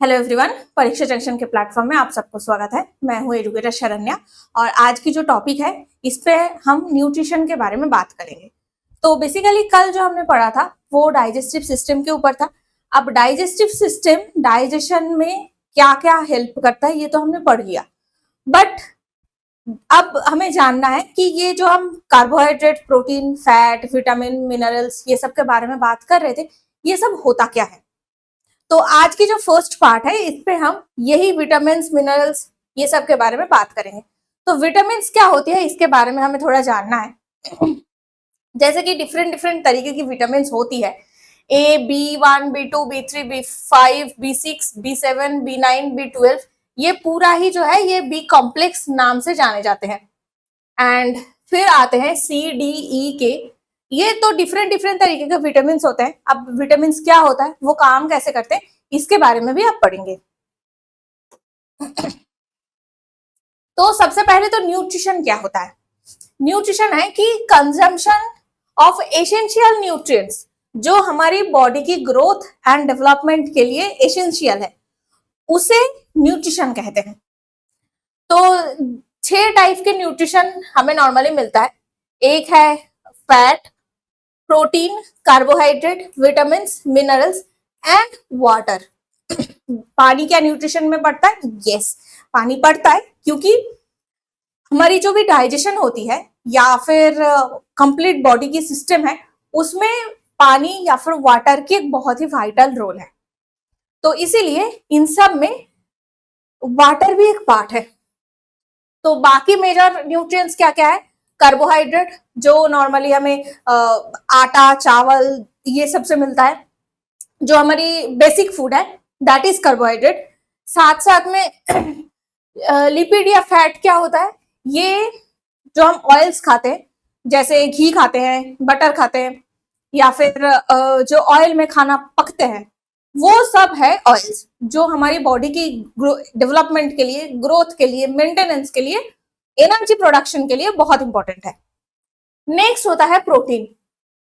Hello everyone, परीक्षा junction के platform में आप सबको स्वागत है। मैं हूँ एडुकेटर शरण्या और आज की जो टॉपिक है इस पे हम न्यूट्रिशन के बारे में बात करेंगे। तो बेसिकली कल जो हमने पढ़ा था वो डाइजेस्टिव सिस्टम के ऊपर था। अब डाइजेस्टिव सिस्टम डाइजेशन में क्या क्या हेल्प करता है ये तो हमने पढ़ लिया, बट अब हमें जानना है कि ये जो हम carbohydrate, protein, fat, vitamin, minerals ये सब के बारे में बात कर रहे थे, ये सब होता क्या है। तो आज की जो फर्स्ट पार्ट है इस पे हम यही विटामिन, मिनरल्स ये सब के बारे में बात करेंगे। तो विटामिन क्या होती है इसके बारे में हमें थोड़ा जानना है। जैसे कि डिफरेंट डिफरेंट तरीके की विटामिन होती है, A, B1, B2, B3, B5, B6, B7, B9, B12, ये पूरा ही जो है ये बी कॉम्प्लेक्स नाम से जाने जाते हैं। एंड फिर आते हैं C, D, E, K, ये तो डिफरेंट डिफरेंट तरीके के विटामिन होते हैं। अब विटामिन क्या होता है, वो काम कैसे करते हैं, इसके बारे में भी आप पढ़ेंगे। तो सबसे पहले तो न्यूट्रिशन क्या होता है। न्यूट्रिशन है कि कंजम्पशन ऑफ एसेंशियल न्यूट्रिएंट्स जो हमारी बॉडी की ग्रोथ एंड डेवलपमेंट के लिए एसेंशियल है, उसे न्यूट्रिशन कहते हैं। तो 6 टाइप के न्यूट्रिशन हमें नॉर्मली मिलता है। एक है fat, protein, carbohydrate, vitamin, minerals and water. पानी क्या न्यूट्रिशन में पड़ता है? यस, पानी पड़ता है, क्योंकि हमारी जो भी डाइजेशन होती है या फिर कंप्लीट बॉडी की सिस्टम है उसमें पानी या फिर वाटर की एक बहुत ही वाइटल रोल है। तो इसीलिए इन सब में वाटर भी एक पार्ट है। तो बाकी मेजर न्यूट्रिएंट्स क्या क्या है? कार्बोहाइड्रेट जो नॉर्मली हमें आटा, चावल ये सब से मिलता है, जो हमारी बेसिक फूड है, दैट इज कार्बोहाइड्रेट। साथ साथ में लिपिड या फैट क्या होता है? ये जो हम ऑयल्स खाते हैं, जैसे घी खाते हैं, बटर खाते हैं, या फिर जो ऑयल में खाना पकते हैं, वो सब है ऑयल्स जो हमारी बॉडी की डेवलपमेंट के लिए, ग्रोथ के लिए, मेंटेनेंस के लिए, एनर्जी प्रोडक्शन के लिए बहुत इंपॉर्टेंट है। नेक्स्ट होता है प्रोटीन,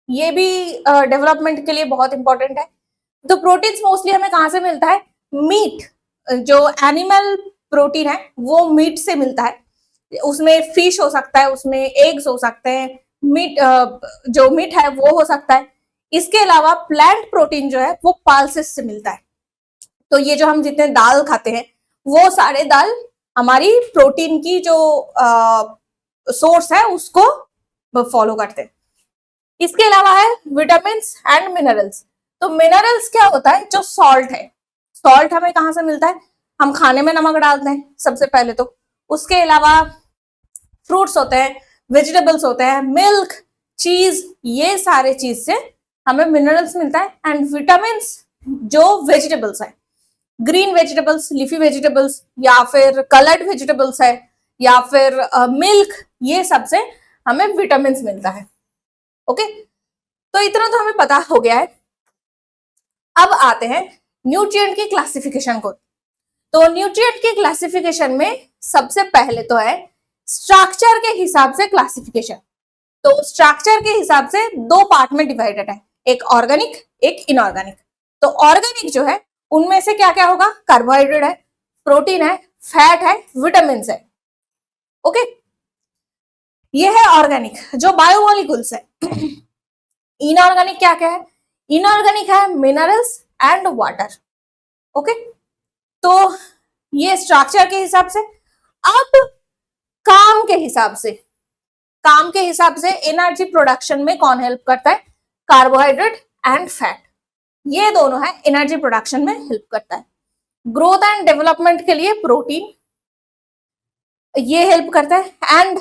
ये भी डेवलपमेंट के लिए बहुत इंपॉर्टेंट है। तो प्रोटीन मोस्टली हमें कहाँ से मिलता है? मीट, जो एनिमल प्रोटीन है वो मीट से मिलता है। उसमें फिश हो सकता है, उसमें एग्स हो सकते हैं, मीट जो मीट है वो हो सकता है। इसके अलावा प्लांट प्रोटीन जो है वो पल्सेस से मिलता है। तो ये जो हम जितने दाल खाते हैं वो सारे दाल हमारी प्रोटीन की जो सोर्स है उसको फॉलो करते हैं। इसके अलावा है विटामिन एंड मिनरल्स। तो मिनरल्स क्या होता है? जो सॉल्ट है। सॉल्ट हमें कहाँ से मिलता है? हम खाने में नमक डालते हैं सबसे पहले तो। उसके अलावा फ्रूट्स होते हैं, वेजिटेबल्स होते हैं, मिल्क, चीज, ये सारे चीज से हमें मिनरल्स मिलता है। एंड विटामिन जो वेजिटेबल्स है, ग्रीन वेजिटेबल्स, लीफी वेजिटेबल्स, या फिर कलर्ड वेजिटेबल्स है, या फिर मिल्क, ये सब से हमें विटामिन मिलता है। ओके, तो इतना तो हमें पता हो गया है। अब आते हैं न्यूट्रिएंट की क्लासिफिकेशन को। तो न्यूट्रिएंट की क्लासिफिकेशन में सबसे पहले तो है स्ट्रक्चर के हिसाब से क्लासिफिकेशन। तो स्ट्रक्चर के हिसाब से 2 पार्ट में डिवाइडेड है, एक ऑर्गेनिक, एक इनऑर्गेनिक। तो ऑर्गेनिक जो है उनमें से क्या क्या होगा? कार्बोहाइड्रेट है, प्रोटीन है, फैट है, विटामिन है। ओके, ये है ऑर्गेनिक जो बायोमोलिक्यूल्स है। इनऑर्गेनिक क्या क्या है? इनऑर्गेनिक है मिनरल्स एंड वाटर। ओके, तो ये स्ट्रक्चर के हिसाब से। अब काम के हिसाब से, काम के हिसाब से एनर्जी प्रोडक्शन में कौन हेल्प करता है? कार्बोहाइड्रेट एंड फैट, ये दोनों है एनर्जी प्रोडक्शन में हेल्प करता है। ग्रोथ एंड डेवलपमेंट के लिए प्रोटीन ये हेल्प करता है। एंड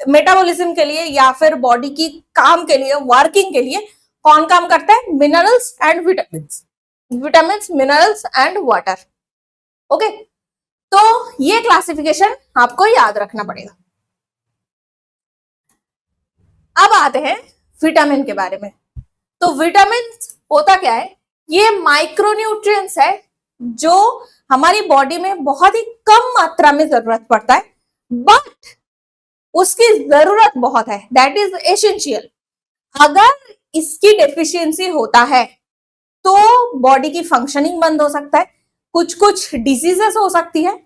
मेटाबॉलिज्म के लिए या फिर बॉडी की काम के लिए, वर्किंग के लिए कौन काम करता है? Minerals and vitamin, minerals and water. Okay, तो ये क्लासिफिकेशन आपको याद रखना पड़ेगा। अब आते हैं विटामिन के बारे में। तो विटामिन होता क्या है? ये माइक्रोन्यूट्रिएंट्स है जो हमारी बॉडी में बहुत ही कम मात्रा में जरूरत पड़ता है, बट उसकी जरूरत बहुत है, दैट इज एसेंशियल। अगर इसकी डेफिशिएंसी होता है तो बॉडी की फंक्शनिंग बंद हो सकता है, कुछ कुछ डिजीजेस हो सकती है।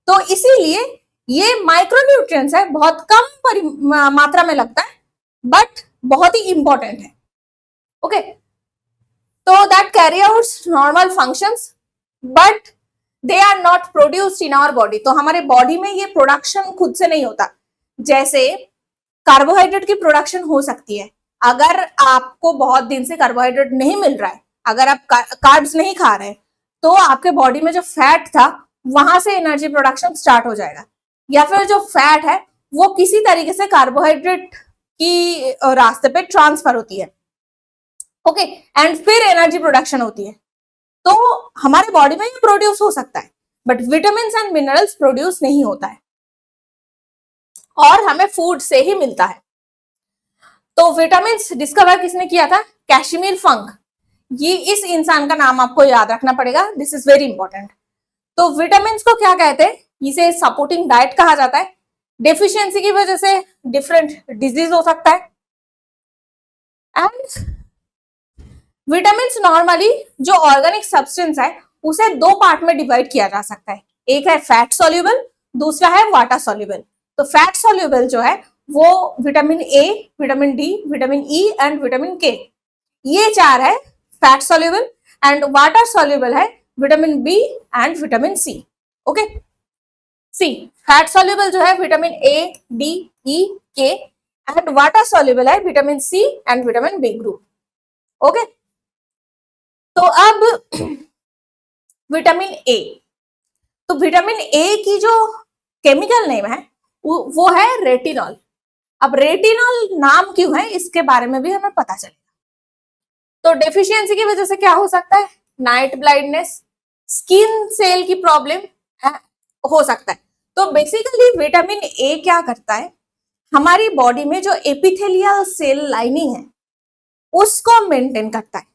तो इसीलिए ये माइक्रोन्यूट्रिएंट्स है, बहुत कम मात्रा में लगता है बट बहुत ही इंपॉर्टेंट है। ओके, तो that carry out normal functions but they are not produced in our body. तो हमारे बॉडी में ये प्रोडक्शन खुद से नहीं होता। जैसे कार्बोहाइड्रेट की प्रोडक्शन हो सकती है, अगर आपको बहुत दिन से कार्बोहाइड्रेट नहीं मिल रहा है, अगर आप कार्ब्स नहीं खा रहे, तो आपके बॉडी में जो फैट था वहां से एनर्जी प्रोडक्शन स्टार्ट हो जाएगा, या फिर जो फैट है वो किसी तरीके से कार्बोहाइड्रेट की रास्ते पे ट्रांसफर होती है। ओके, एंड फिर एनर्जी प्रोडक्शन होती है। तो हमारे बॉडी में ये प्रोड्यूस हो सकता है but vitamin and minerals produce नहीं होता है और हमें फूड से ही मिलता है। तो विटामिन डिस्कवर किसने किया था? कैशिमीर फंक। ये इस इंसान का नाम आपको याद रखना पड़ेगा, दिस इज वेरी इंपॉर्टेंट। तो विटामिन को क्या कहते हैं? इसे सपोर्टिंग डाइट कहा जाता है। डेफिशिएंसी की वजह से डिफरेंट डिजीज हो सकता है। एंड विटामिन नॉर्मली जो ऑर्गेनिक सब्सटेंस है उसे दो पार्ट में डिवाइड किया जा सकता है, एक है फैट सॉल्युबल, दूसरा है वाटर सॉल्युबल। तो फैट सॉल्युबल जो है वो vitamin A, vitamin D, vitamin E and vitamin K, ये चार है fat soluble. And water soluble है vitamin B and vitamin C. Okay, see fat soluble जो है vitamin A, D, E, K and water soluble है vitamin C and vitamin B group. Okay, तो अब vitamin A, तो vitamin A की जो chemical name है वो है रेटिनॉल। अब रेटिनॉल नाम क्यों है इसके बारे में भी हमें पता चलेगा। तो डेफिशिएंसी की वजह से क्या हो सकता है? नाइट ब्लाइंडनेस, स्किन सेल की प्रॉब्लम हो सकता है। तो बेसिकली विटामिन ए क्या करता है? हमारी बॉडी में जो एपिथेलियल सेल लाइनिंग है उसको मेंटेन करता है।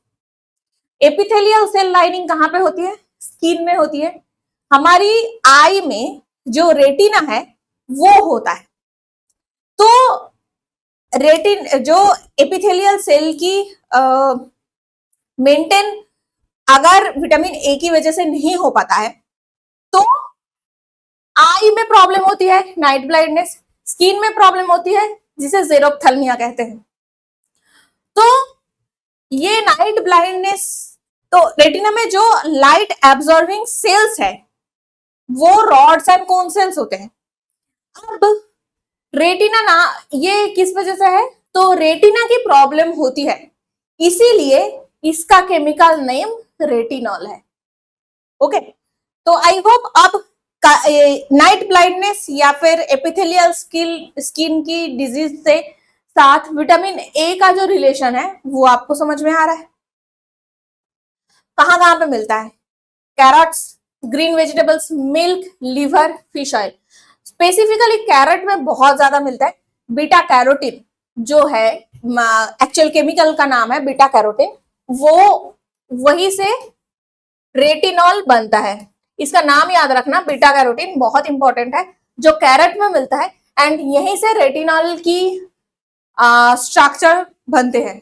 एपिथेलियल सेल लाइनिंग कहाँ पे होती है? स्किन में होती है। हमारी आई में जो रेटिना है वो होता है। तो जो एपिथेलियल सेल की मेंटेन अगर विटामिन ए की वजह से नहीं हो पाता है तो आई में प्रॉब्लम होती है, नाइट ब्लाइंडनेस, स्किन में प्रॉब्लम होती है जिसे ज़ेरोप्थेल्मिया कहते हैं। तो ये नाइट ब्लाइंडनेस, तो रेटिना में जो लाइट एब्जॉर्बिंग सेल्स है वो रॉड्स एंड कोन सेल्स होते हैं। अब रेटिना ना ये किस वजह से है? तो रेटिना की प्रॉब्लम होती है, इसीलिए इसका केमिकल नेम रेटिनॉल है। ओके, तो आई होप अब नाइट ब्लाइंडनेस या फिर एपिथेलियल स्किन की डिजीज से साथ विटामिन ए का जो रिलेशन है वो आपको समझ में आ रहा है। कहां कहां पे मिलता है? Carrots, green vegetables, milk, liver, fish oil. Specifically carrot में बहुत ज्यादा मिलता है। बीटा कैरोटीन जो है, एक्चुअल केमिकल का नाम है बीटा कैरोटीन, वो वही से रेटिनॉल बनता है। इसका नाम याद रखना, बीटा कैरोटीन बहुत इंपॉर्टेंट है, जो कैरेट में मिलता है एंड यहीं से रेटिनॉल की स्ट्रक्चर बनते हैं।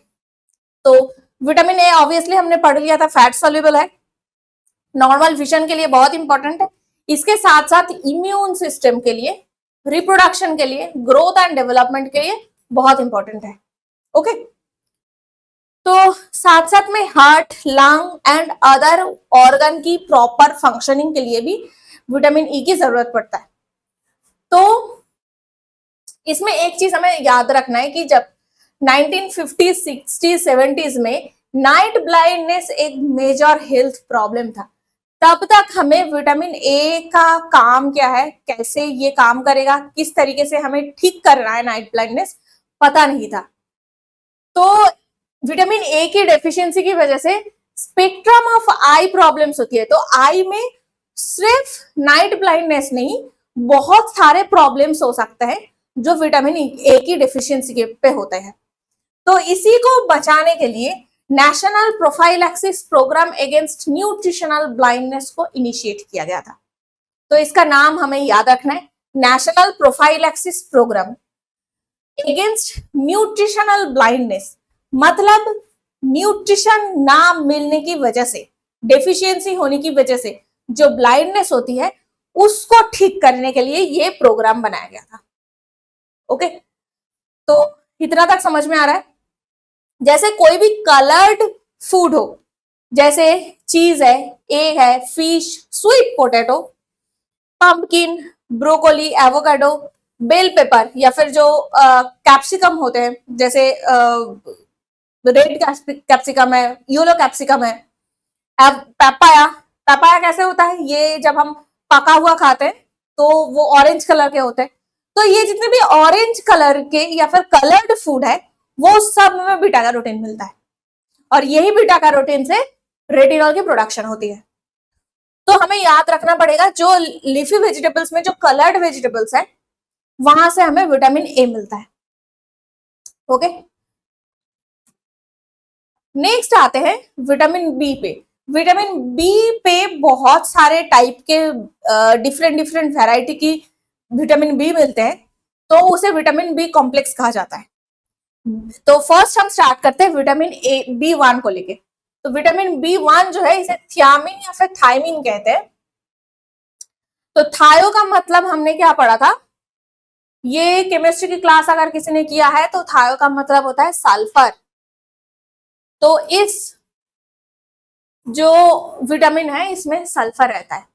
तो विटामिन ए ऑब्वियसली हमने पढ़ लिया था, फैट सॉल्युबल है, नॉर्मल विजन के लिए बहुत इंपॉर्टेंट है। इसके साथ साथ इम्यून सिस्टम के लिए, रिप्रोडक्शन के लिए, ग्रोथ एंड डेवलपमेंट के लिए बहुत इंपॉर्टेंट है। ओके, तो साथ साथ में heart, lung and other organ की प्रॉपर फंक्शनिंग के लिए भी विटामिन ई की जरूरत पड़ता है। तो इसमें एक चीज हमें याद रखना है कि जब 1950s, 60s, 70s में नाइट ब्लाइंडनेस एक मेजर हेल्थ प्रॉब्लम था, तब तक हमें विटामिन ए का काम क्या है, कैसे ये काम करेगा, किस तरीके से हमें ठीक करना है नाइट ब्लाइंडनेस, पता नहीं था। तो विटामिन ए की डेफिशिएंसी की वजह से स्पेक्ट्रम ऑफ आई प्रॉब्लम्स होती है। तो आई में सिर्फ नाइट ब्लाइंडनेस नहीं, बहुत सारे प्रॉब्लम्स हो सकते हैं जो विटामिन ए की डेफिशिएंसी पे होते हैं। तो इसी को बचाने के लिए national prophylaxis programme against nutritional blindness को इनिशिएट किया गया था। तो इसका नाम हमें याद रखना है, national prophylaxis programme against nutritional blindness. मतलब न्यूट्रिशन ना मिलने की वजह से, डेफिशिएंसी होने की वजह से जो ब्लाइंडनेस होती है उसको ठीक करने के लिए ये प्रोग्राम बनाया गया था। ओके, तो इतना तक समझ में आ रहा है? जैसे कोई भी कलर्ड फूड हो, जैसे चीज है, एग है, fish, sweet potato, pumpkin, broccoli, avocado, bell pepper या फिर जो कैप्सिकम होते हैं, जैसे रेड कैप्सिकम है, येलो कैप्सिकम है, पापाया। पापाया कैसे होता है? ये जब हम पका हुआ खाते हैं तो वो ऑरेंज कलर के होते हैं। तो ये जितने भी ऑरेंज कलर के या फिर कलर्ड फूड है वो सब में बीटा कैरोटीन मिलता है, और यही बीटा कैरोटीन से रेटिनॉल की प्रोडक्शन होती है। तो हमें याद रखना पड़ेगा जो लीफी वेजिटेबल्स में जो कलर्ड वेजिटेबल्स है वहां से हमें विटामिन ए मिलता है। ओके, नेक्स्ट आते हैं विटामिन बी पे। विटामिन बी पे बहुत सारे टाइप के डिफरेंट डिफरेंट वैरायटी की विटामिन बी मिलते हैं, तो उसे विटामिन बी कॉम्प्लेक्स कहा जाता है। तो फर्स्ट हम स्टार्ट करते हैं विटामिन ए बी वन को लेके। तो विटामिन बी वन जो है इसे थियामिन या फिर थायमिन कहते हैं। तो थायो का मतलब हमने क्या पढ़ा था? ये केमिस्ट्री की क्लास अगर किसी ने किया है तो थायो का मतलब होता है सल्फर। तो इस जो विटामिन है इसमें सल्फर रहता है।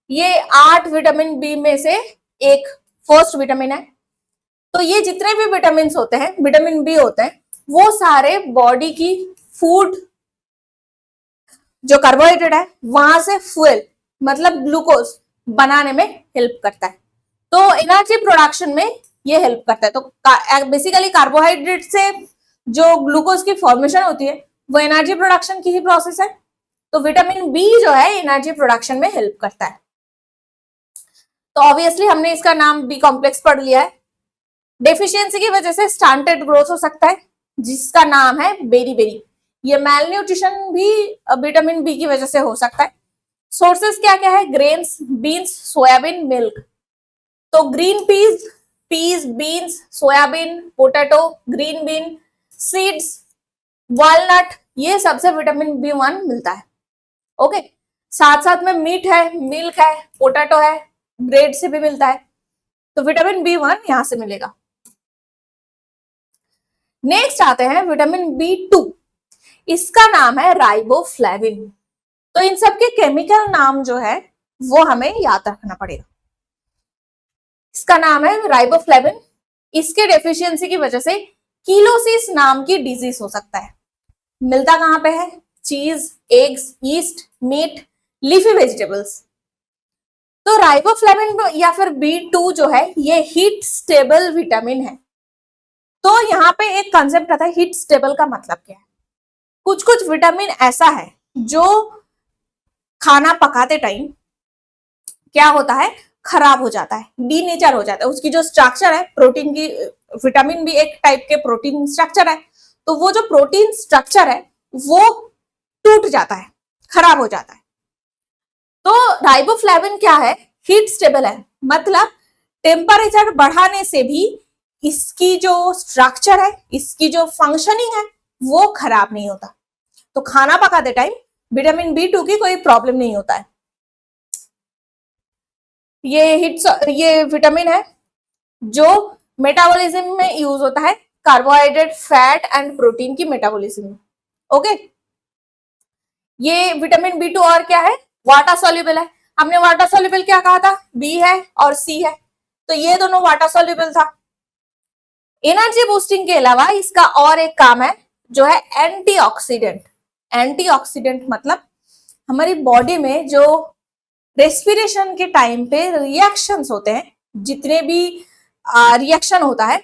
ये 8 विटामिन बी में से एक फर्स्ट विटामिन है। तो ये जितने भी विटामिन होते हैं, विटामिन बी होते हैं, वो सारे बॉडी की फूड जो कार्बोहाइड्रेट है वहां से फ्यूल मतलब ग्लूकोज बनाने में हेल्प करता है। तो एनर्जी प्रोडक्शन में ये हेल्प करता है। तो बेसिकली कार्बोहाइड्रेट से जो ग्लूकोज की फॉर्मेशन होती है वो एनर्जी प्रोडक्शन की ही प्रोसेस है। तो विटामिन बी जो है एनर्जी प्रोडक्शन में हेल्प करता है। तो ऑब्वियसली हमने इसका नाम बी कॉम्प्लेक्स पढ़ लिया है। डेफिशिएंसी की वजह से स्टंटेड ग्रोथ हो सकता है जिसका नाम है बेरी बेरी। ये मेलन्यूट्रिशन भी विटामिन बी की वजह से हो सकता है। सोर्सेस क्या क्या है? Grains, beans, soybean, milk. तो green peas, beans, soybean, potato, green bean, seeds, walnut, ये सबसे विटामिन बी वन मिलता है। ओके, साथ साथ में मीट है, मिल्क है, पोटैटो है, ब्रेड से भी मिलता है। तो विटामिन बी वन यहां से मिलेगा। नेक्स्ट आते हैं विटामिन बी टू। इसका नाम है राइबोफ्लेविन। तो इन सब के केमिकल नाम जो है वो हमें याद रखना पड़ेगा। इसका नाम है राइबोफ्लेविन। इसके डेफिशिएंसी की वजह से कीलोसिस नाम की डिजीज हो सकता है। मिलता कहां पे है? Cheese, eggs, yeast, meat, leafy vegetables. तो राइबोफ्लेविन या फिर बी2 जो है ये हीट स्टेबल विटामिन है। तो यहाँ पे एक कंसेप्ट आता है हीट स्टेबल का मतलब क्या है। कुछ कुछ विटामिन ऐसा है जो खाना पकाते टाइम क्या होता है? खराब हो जाता है, डीनेचर हो जाता है। उसकी जो स्ट्रक्चर है प्रोटीन की, विटामिन भी एक टाइप के प्रोटीन स्ट्रक्चर है, तो वो जो प्रोटीन स्ट्रक्चर है वो टूट जाता है, खराब हो जाता है। तो राइबोफ्लेविन क्या है? हीट स्टेबल है, मतलब टेम्परेचर बढ़ाने से भी इसकी जो स्ट्रक्चर है, इसकी जो फंक्शनिंग है वो खराब नहीं होता। तो खाना पकाते टाइम विटामिन बी2 की कोई प्रॉब्लम नहीं होता है। ये विटामिन है जो मेटाबॉलिज्म में यूज होता है, कार्बोहाइड्रेट, फैट एंड प्रोटीन की मेटाबॉलिज्म में। ओके, ये विटामिन बी2 और क्या है? वाटर सॉल्युबल है। हमने वाटर सॉल्युबल क्या कहा था? बी है और सी है, तो ये दोनों वाटर सॉल्युबल था। एनर्जी बूस्टिंग के अलावा इसका और एक काम है जो है एंटीऑक्सीडेंट। एंटीऑक्सीडेंट मतलब हमारी बॉडी में जो रेस्पिरेशन के टाइम पे रिएक्शंस होते हैं, जितने भी रिएक्शन होता है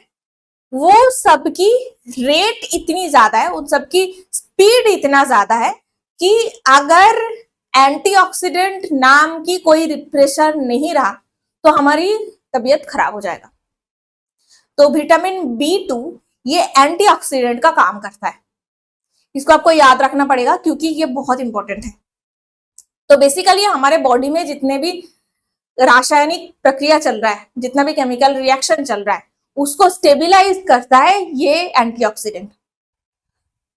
वो सबकी रेट इतनी ज्यादा है, उन सबकी स्पीड इतना ज्यादा है कि अगर एंटीऑक्सीडेंट नाम की कोई रिप्रेशर नहीं रहा तो हमारी तबीयत खराब हो जाएगा। तो विटामिन बी2 ये एंटीऑक्सीडेंट का काम करता है। इसको आपको याद रखना पड़ेगा क्योंकि ये बहुत इंपॉर्टेंट है। तो बेसिकली हमारे बॉडी में जितने भी रासायनिक प्रक्रिया चल रहा है, जितना भी केमिकल रिएक्शन चल रहा है, उसको स्टेबिलाईज करता है ये एंटीऑक्सीडेंट।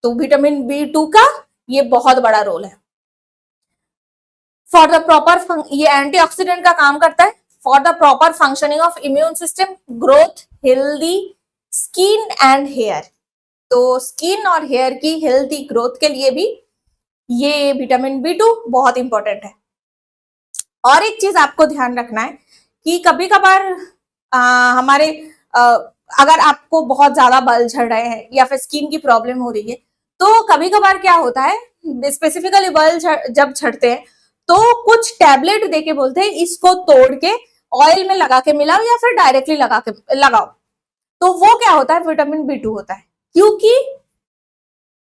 तो विटामिन बी2 का ये बहुत बड़ा रोल है। फॉर द प्रॉपर, ये एंटीऑक्सीडेंट का काम करता है for the proper functioning of immune system, growth, healthy skin and hair. तो स्किन और हेयर की हेल्थी ग्रोथ के लिए भी ये विटामिन B2 बहुत इंपॉर्टेंट है। और एक चीज आपको ध्यान रखना है कि कभी कभार हमारे अगर आपको बहुत ज्यादा बाल झड़ रहे हैं या फिर स्किन की प्रॉब्लम हो रही है, तो कभी कभार क्या होता है, स्पेसिफिकली बाल जब झड़ते हैं तो कुछ टैबलेट देके बोलते हैं इसको तोड़ के ऑयल में लगा के मिलाओ या फिर डायरेक्टली लगा के लगाओ। तो वो क्या होता है, विटामिन B2 होता है, क्योंकि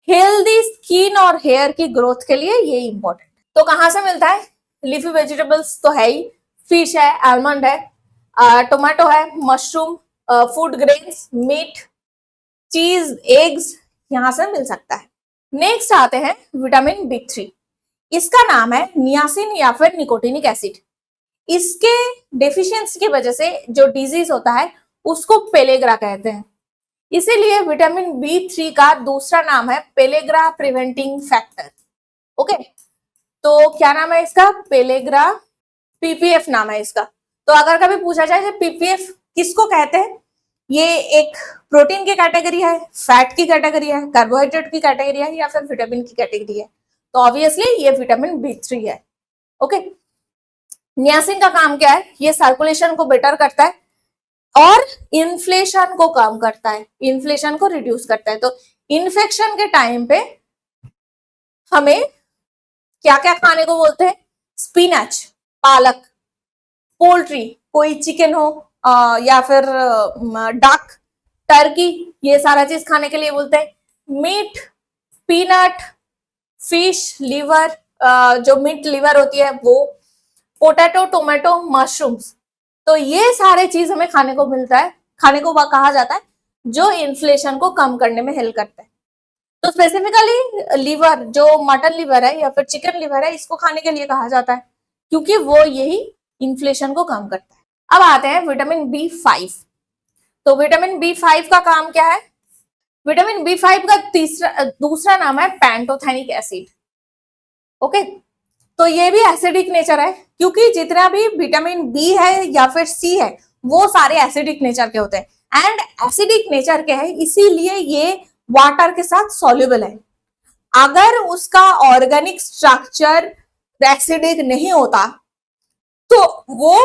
हेल्दी स्किन और हेयर की ग्रोथ के लिए ये इंपॉर्टेंट है। तो कहां से मिलता है, लीफी वेजिटेबल्स तो है ही, फिश है, आलमंड है, टोमेटो है, मशरूम, फूड ग्रेन्स, मीट, चीज, एग्स, यहां से मिल सकता है। नेक्स्ट आते हैं विटामिन B3। इसका नाम है नियासिन या फिर निकोटिनिक एसिड। इसके डेफिशिएंसी की वजह से जो डिजीज होता है उसको पेलेग्रा कहते हैं। इसीलिए विटामिन B3 का दूसरा नाम है पेलेग्रा प्रिवेंटिंग फैक्टर। ओके, तो क्या नाम है इसका, पेलेग्रा, PPF नाम है इसका। तो अगर कभी पूछा जाए PPF किसको कहते हैं, ये एक प्रोटीन की कैटेगरी है, फैट की कैटेगरी है, कार्बोहाइड्रेट की कैटेगरी है या फिर विटामिन की कैटेगरी है, तो ऑब्वियसली ये विटामिन B3 है। ओके, नियासिन का काम क्या है, ये सर्कुलेशन को बेटर करता है और इन्फ्लेशन को कम करता है, इन्फ्लेशन को रिड्यूस करता है। तो इन्फेक्शन के टाइम पे हमें क्या क्या खाने को बोलते हैं, स्पिनच, पालक, पोल्ट्री, कोई चिकन हो या फिर डक, टर्की, ये सारा चीज खाने के लिए बोलते हैं। मीट, पीनट, फिश, लिवर, जो मीट लिवर होती है वो, पोटैटो, टोमेटो, मशरूम्स, तो ये सारे चीज हमें खाने को मिलता है, खाने को कहा जाता है जो इन्फ्लेशन को कम करने में हेल्प करता है। तो स्पेसिफिकली लिवर, जो मटन लिवर है या फिर चिकन लिवर है, इसको खाने के लिए कहा जाता है क्योंकि वो यही इन्फ्लेशन को कम करता है। अब आते हैं विटामिन B5। तो विटामिन B5 का काम क्या है, विटामिन B5 का दूसरा नाम है पैंटोथेनिक एसिड। ओके, तो ये भी एसिडिक नेचर है क्योंकि जितना भी विटामिन B है या फिर C है वो सारे एसिडिक नेचर के होते हैं एंड एसिडिक नेचर के हैं, इसीलिए ये वाटर के साथ सॉल्युबल है। अगर उसका ऑर्गेनिक स्ट्रक्चर एसिडिक नहीं होता तो वो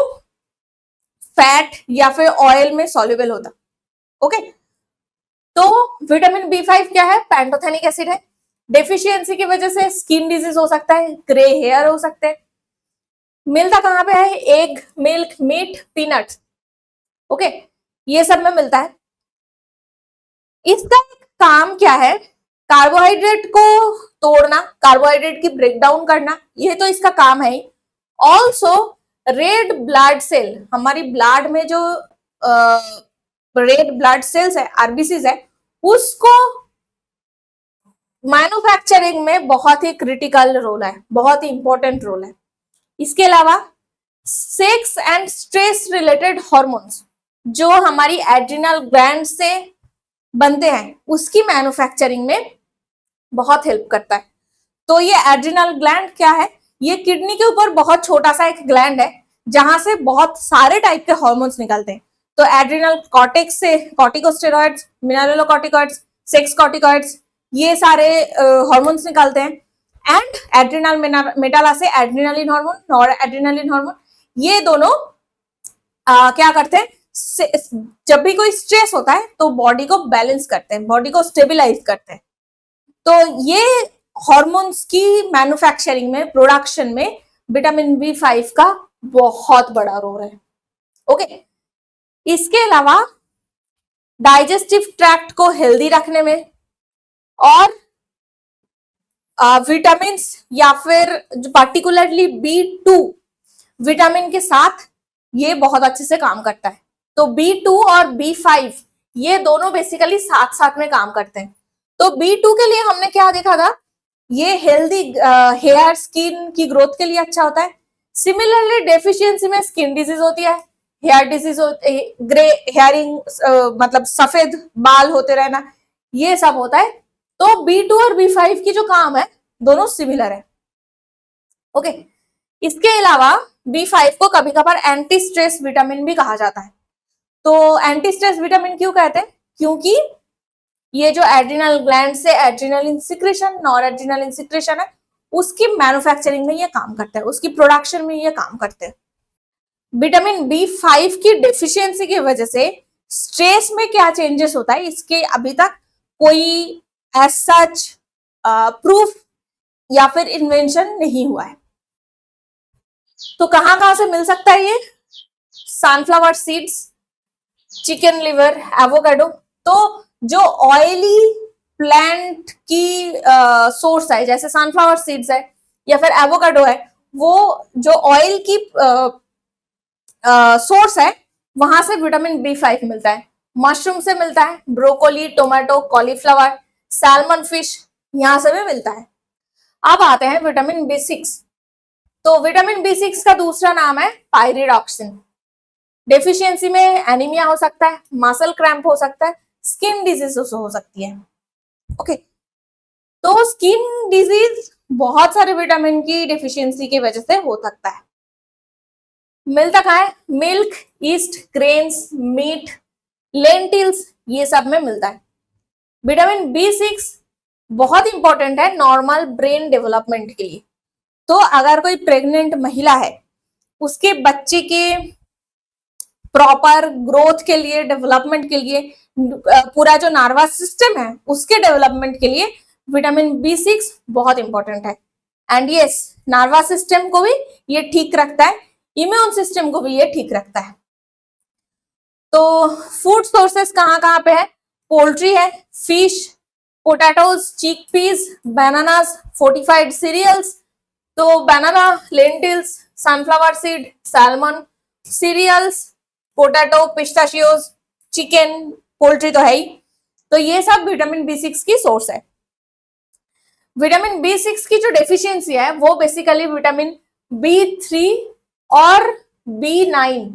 फैट या फिर ऑयल में सॉल्युबल होता। ओके, तो विटामिन B5 क्या है, पैंटोथेनिक एसिड है। डेफिशिएंसी की वजह से स्किन डिजीज हो सकता है, ग्रे हेयर हो सकते हैं। मिलता कहां पे है, egg, milk, meat, peanut, okay, ये सब में मिलता है। इसका काम क्या है, कार्बोहाइड्रेट को तोड़ना, कार्बोहाइड्रेट की ब्रेकडाउन करना, ये तो इसका काम है। ऑल्सो रेड ब्लड सेल, हमारी ब्लड में जो रेड ब्लड सेल्स है, आरबीसीज है, उसको मैन्युफैक्चरिंग में बहुत ही क्रिटिकल रोल है, बहुत ही इंपॉर्टेंट रोल है। इसके अलावा sex and stress related hormones जो हमारी एड्रिनल ग्लैंड से बनते हैं उसकी मैन्युफैक्चरिंग में बहुत हेल्प करता है। तो ये एड्रिनल ग्लैंड क्या है, ये किडनी के ऊपर बहुत छोटा सा एक ग्लैंड है जहां से बहुत सारे टाइप के हार्मोन्स निकलते हैं। तो एड्रिनल कॉर्टेक्स से कॉर्टिकोस्टेरॉइड्स, मिनरलोकॉर्टिकॉइड्स, सेक्स कॉर्टिकॉइड्स, ये सारे हार्मोन्स निकलते हैं। एंड एड्रिनल मेटाला से adrenaline hormone, nor adrenaline hormone, ये दोनों क्या करते हैं, जब भी कोई स्ट्रेस होता है तो बॉडी को बैलेंस करते हैं, बॉडी को स्टेबिलाइज करते हैं। तो ये हार्मोन्स की मैन्युफैक्चरिंग में, प्रोडक्शन में विटामिन B5 का बहुत बड़ा रोल है। ओके, इसके अलावा डाइजेस्टिव ट्रैक्ट को हेल्दी रखने में और विटामिन या फिर पर्टिकुलरली B2 विटामिन के साथ ये बहुत अच्छे से काम करता है। तो B2 और B5 ये दोनों बेसिकली साथ साथ में काम करते हैं। तो B2 के लिए हमने क्या देखा था, ये हेल्दी हेयर स्किन की ग्रोथ के लिए अच्छा होता है। सिमिलरली डेफिशिएंसी में स्किन डिजीज होती है, हेयर डिजीज, ग्रे हेयरिंग, मतलब सफेद बाल होते रहना, ये सब होता है। तो B2 और B5 की जो काम है दोनों सिमिलर है। ओके, इसके अलावा B5 को कभी कभार एंटी स्ट्रेस विटामिन भी कहा जाता है। तो एंटी स्ट्रेस विटामिन क्यों कहते हैं? क्योंकि ये जो एड्रिनल ग्लैंड से adrenaline secretion, nor adrenaline secretion है, उसकी मैन्युफैक्चरिंग में ये काम करता है, उसकी प्रोडक्शन में ये काम करते हैं। विटामिन B5 की डेफिशिएंसी की वजह से स्ट्रेस में क्या चेंजेस होता है, इसके अभी तक कोई एज सच प्रूफ या फिर इन्वेंशन नहीं हुआ है। तो कहां कहां से मिल सकता है ये? Sunflower seeds, chicken liver, avocado. तो जो ऑयली प्लांट की सोर्स है, जैसे सनफ्लावर सीड्स है या फिर एवोकाडो है, वो जो ऑयल की सोर्स है, वहां से विटामिन B5 मिलता है। मशरूम से मिलता है, broccoli, tomato, cauliflower, salmon fish, यहां से भी मिलता है। अब आते हैं विटामिन B6। तो विटामिन B6 का दूसरा नाम है पायरिडॉक्सिन। डेफिशिएंसी में एनीमिया हो सकता है, मसल क्रैम्प हो सकता है, स्किन डिजीज हो सकती है। ओके, तो स्किन डिजीज बहुत सारे विटामिन की डेफिशिएंसी की वजह से हो सकता है। मिलता कहाँ है? Milk, yeast, grains, meat, lentils, ये सब में मिलता है। विटामिन B6 बहुत इंपॉर्टेंट है नॉर्मल ब्रेन डेवलपमेंट के लिए। तो अगर कोई प्रेग्नेंट महिला है, उसके बच्चे के प्रॉपर ग्रोथ के लिए, डेवलपमेंट के लिए, पूरा जो नर्वस सिस्टम है उसके डेवलपमेंट के लिए विटामिन B6 बहुत इंपॉर्टेंट है। एंड यस, नर्वस सिस्टम को भी ये ठीक रखता है, इम्यून सिस्टम को भी ये ठीक रखता है। तो फूड सोर्सेस कहाँ कहाँ पे है? पोल्ट्री है, fish, potatoes, chickpeas, bananas, fortified cereals. तो banana, lentils, sunflower seed, salmon, cereals, potato, pistachios, chicken, poultry तो है ही। तो ये सब विटामिन B6 की सोर्स है। विटामिन B6 की जो डेफिशिएंसी है वो बेसिकली विटामिन B3 और B9,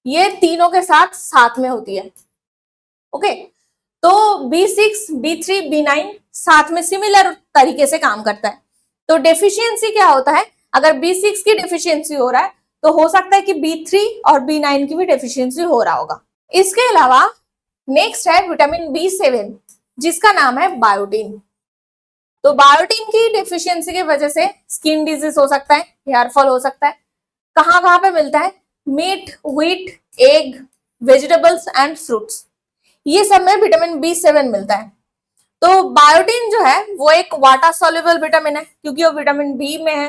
ये तीनों के साथ में होती है। ओके, तो B6, B3, B9 साथ में सिमिलर तरीके से काम करता है। तो डेफिशिएंसी क्या होता है? अगर B6 की डेफिशिएंसी हो रहा है तो हो सकता है कि B3 और B9 की भी डेफिशिएंसी हो रहा होगा। इसके अलावा नेक्स्ट है विटामिन B7, जिसका नाम है बायोटिन। तो बायोटिन की डेफिशिएंसी की वजह से स्किन डिजीज हो सकता है, हेयर फॉल हो सकता है। कहां कहां पे मिलता है? Meat, wheat, egg, vegetables and fruits, ये सब में विटामिन B7 मिलता है। तो बायोटिन जो है वो एक वाटर सॉल्युबल विटामिन है, क्योंकि वो विटामिन B में है।